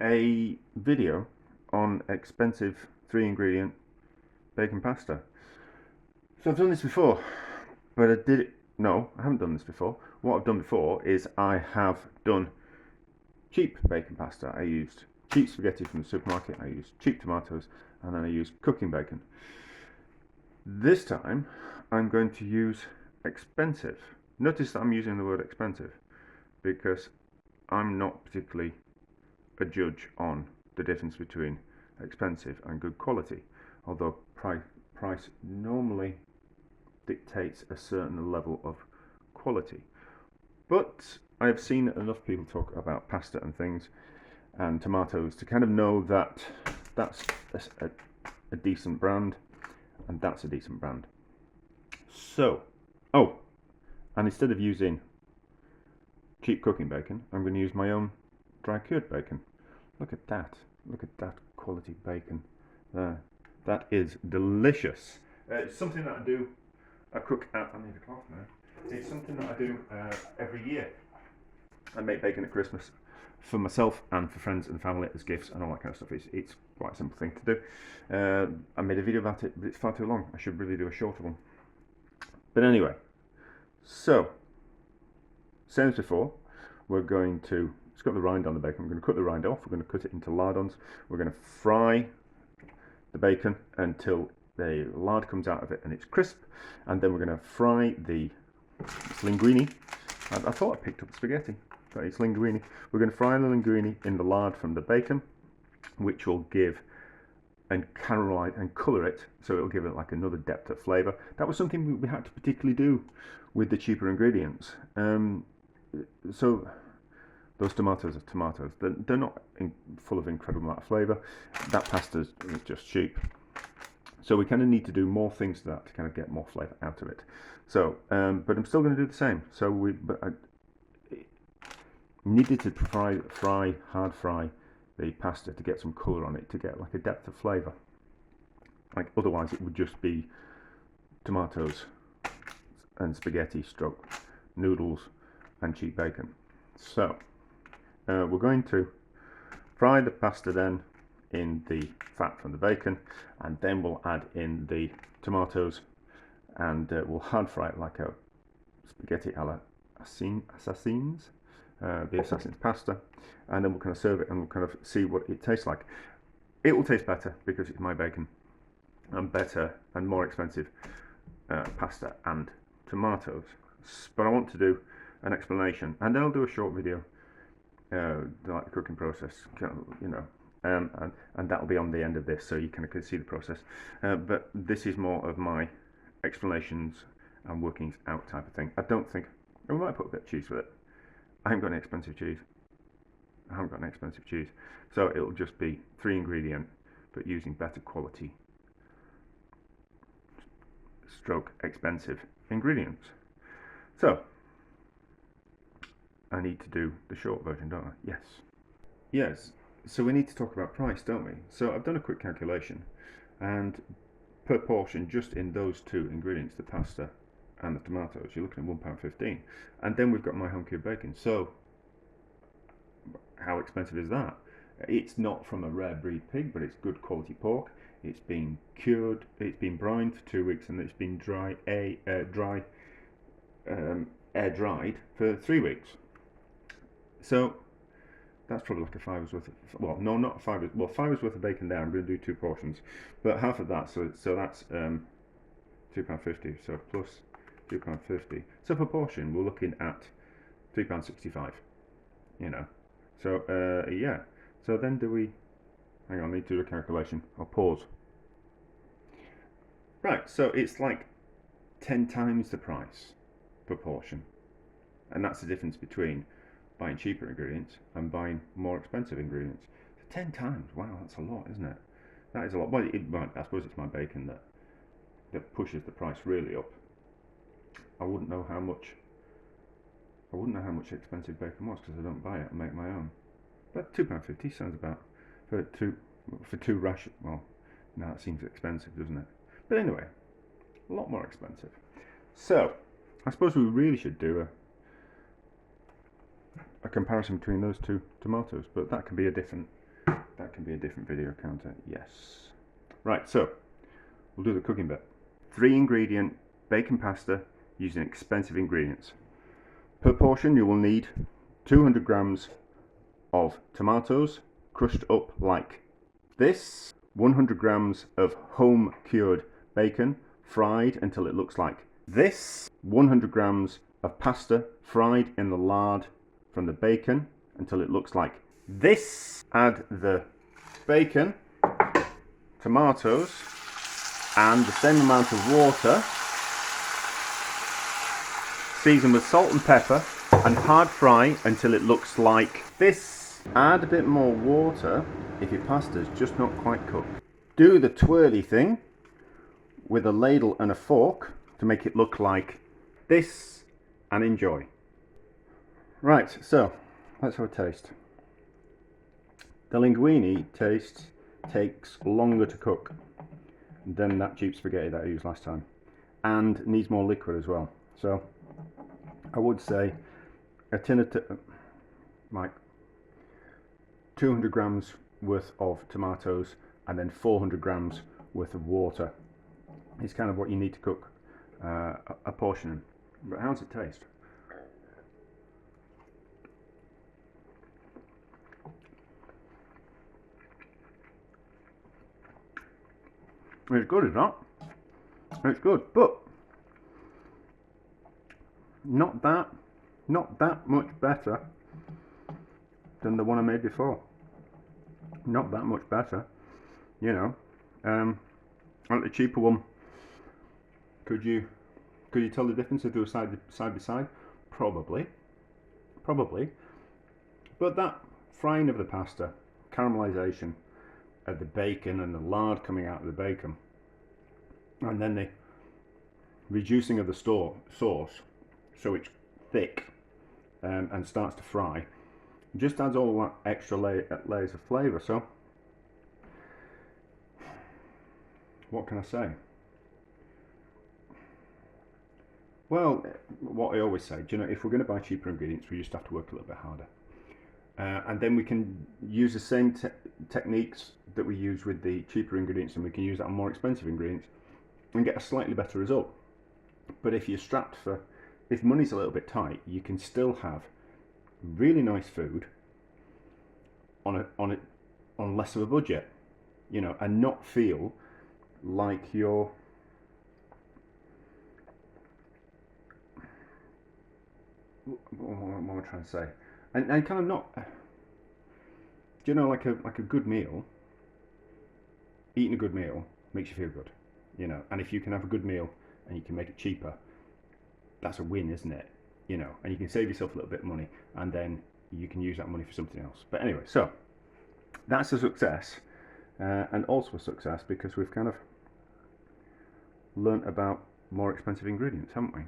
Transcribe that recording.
a video on expensive 3 ingredient bacon pasta. So I've done this before, but I haven't done this before. What I've done before is I have done cheap bacon pasta. I used cheap spaghetti from the supermarket, I used cheap tomatoes, and then I used cooking bacon. This time I'm going to use expensive. Notice that I'm using the word expensive because I'm not particularly a judge on the difference between expensive and good quality, although price normally dictates a certain level of quality. But I have seen enough people talk about pasta and things and tomatoes to kind of know that that's a decent brand and that's a decent brand. So, and instead of using cheap cooking bacon, I'm going to use my own dry cured bacon. Look at that. Look at that quality bacon there. That is delicious. It's something that I cook at, I need a cloth now. It's something that I do every year. I make bacon at Christmas for myself and for friends and family as gifts and all that kind of stuff. It's quite a simple thing to do. I made a video about it, but it's far too long. I should really do a shorter one. But anyway, so, same as before, it's got the rind on the bacon. We're going to cut the rind off. We're going to cut it into lardons. We're going to fry the bacon until the lard comes out of it and it's crisp. And then we're going to fry the linguine. I thought I picked up spaghetti, but it's linguine. We're going to fry the linguine in the lard from the bacon, which will give and caramelize and colour it, so it'll give it like another depth of flavour. That was something we had to particularly do with the cheaper ingredients. So those tomatoes are tomatoes. They're not full of incredible amount of flavour. That pasta is just cheap. So we kind of need to do more things to that to kind of get more flavour out of it. So, but I'm still going to do the same. So I needed to hard fry the pasta to get some colour on it, to get like a depth of flavour. Like otherwise it would just be tomatoes and spaghetti stroke noodles and cheap bacon. So we're going to fry the pasta then in the fat from the bacon, and then we'll add in the tomatoes and we'll hard fry it like a spaghetti alla assassins, the assassin's pasta, and then we'll kind of serve it and we'll kind of see what it tastes like. It will taste better because it's my bacon, and better and more expensive pasta and tomatoes. But I want to do an explanation, and then I'll do a short video like the cooking process, you know, and that'll be on the end of this, so you kind of can see the process. But this is more of my explanations and workings out type of thing. I don't think we might put a bit of cheese with it. I haven't got any expensive cheese. So it'll just be 3 ingredient, but using better quality stroke expensive ingredients. So I need to do the short version, don't I? Yes. So we need to talk about price, don't we? So I've done a quick calculation, and per portion, just in those 2 ingredients, the pasta and the tomatoes, you're looking at £1.15. And then we've got my home cured bacon. So how expensive is that? It's not from a rare breed pig, but it's good quality pork. It's been cured, it's been brined for 2 weeks, and it's been air dried for 3 weeks. So that's probably like a fiver's worth of, well, no, not a fiver's, well, fiver's worth of bacon there. I'm going to do 2 portions, but half of that, so that's £2.50, so plus £2.50. So per portion, we're looking at £3.65, you know. So, yeah. So then hang on, I need to do a calculation. I'll pause. Right, so it's like 10 times the price per portion. And that's the difference between buying cheaper ingredients and buying more expensive ingredients. So 10 times, wow, that's a lot, isn't it? That is a lot. Well, I suppose it's my bacon that pushes the price really up. I wouldn't know how much expensive bacon was because I don't buy it. I make my own. But £2.50 sounds about for two ration. Well, now that seems expensive, doesn't it? But anyway, a lot more expensive. So I suppose we really should do a comparison between those 2 tomatoes, but that can be a different That can be a different video, can't it? Yes. Right, so we'll do the cooking bit. 3 ingredient bacon pasta using expensive ingredients. Per portion you will need 200 grams of tomatoes crushed up like this, 100 grams of home cured bacon fried until it looks like this, 100 grams of pasta fried in the lard from the bacon until it looks like this. Add the bacon, tomatoes and the same amount of water. Season with salt and pepper and hard fry until it looks like this. Add a bit more water if your pasta's just not quite cooked. Do the twirly thing with a ladle and a fork to make it look like this and enjoy. Right, so let's have a taste. The linguine takes longer to cook than that cheap spaghetti that I used last time, and needs more liquid as well. So I would say a tin of like 200 grams worth of tomatoes and then 400 grams worth of water is kind of what you need to cook a portion in. But how does it taste? It's good, it's not. It's good, but not that much better than the one I made before. Not that much better, you know. Like the cheaper one, could you tell the difference if they were side by side? Probably. But that frying of the pasta, caramelization of the bacon and the lard coming out of the bacon, and then the reducing of the sauce so it's thick and starts to fry, just adds all that extra layers of flavour. So what can I say? Well, what I always say, do you know, if we're going to buy cheaper ingredients, we just have to work a little bit harder. And then we can use the same techniques that we use with the cheaper ingredients, and we can use that on more expensive ingredients and get a slightly better result. But if you're strapped for, if money's a little bit tight, you can still have really nice food on less of a budget, you know, and not feel like you're what am I trying to say? And kind of not, do you know, like a good meal, eating a good meal makes you feel good, you know, and if you can have a good meal and you can make it cheaper, that's a win, isn't it? You know, and you can save yourself a little bit of money, and then you can use that money for something else. But anyway, so that's a success, and also a success because we've kind of learnt about more expensive ingredients, haven't we?